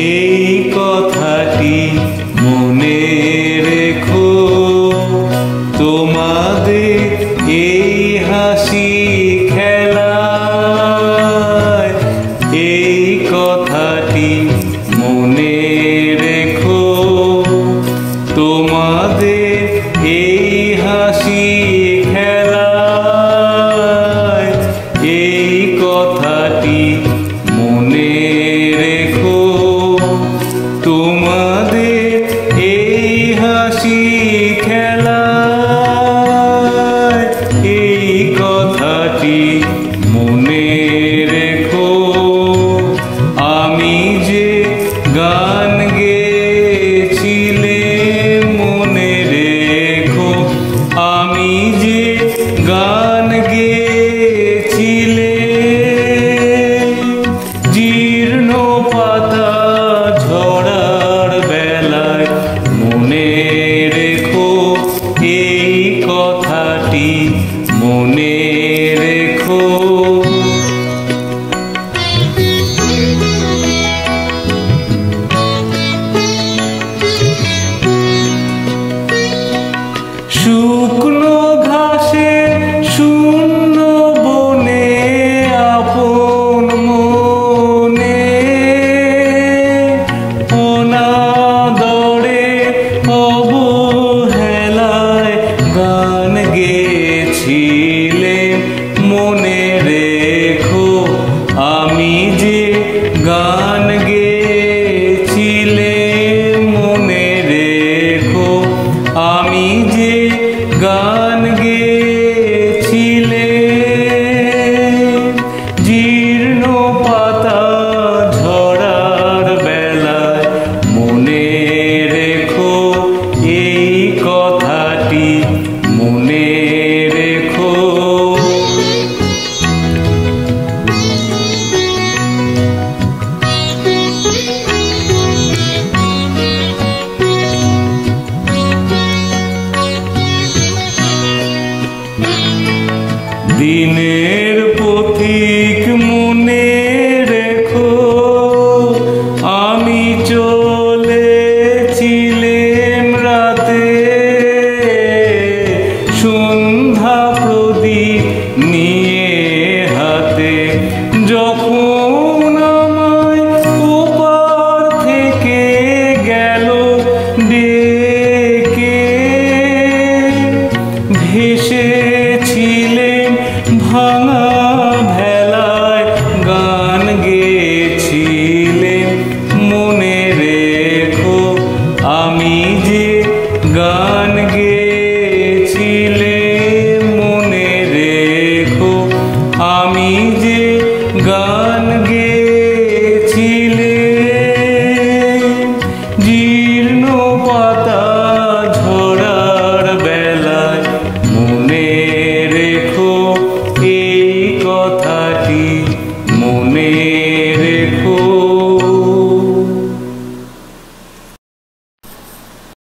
এই কথাটি মনে রেখো, তোমাদের এই হাসি খেলায় এই কথাটি মনে রেখো, তোমাদের এই হাসি খেলায় এই কথাটি মনে রেখো, তোমাদের এই হাসি খেলায় এই কথাটি মনে রেখো। আমি যে গান গেয়েছিলে মনে রেখো, আমি যে গান গেয়েছিলে, জীর্ণ পাতা ঝরার বেলায় মনে রেখো, এই কথাটি মনে রেখো। শুকনো ঘাসে শূন্য বনে আপন মনে অনাদরে অবহেলায় গান গেয়েছিলে মনে রেখো, আমি যে গান গেয়েছিলে মনে রেখো, আমি যে গান গেয়েছিলে, জীর্ণ পাতা ঝরার বেলায় মনে রেখো, এই কথাটি মনে রেখো। দিনে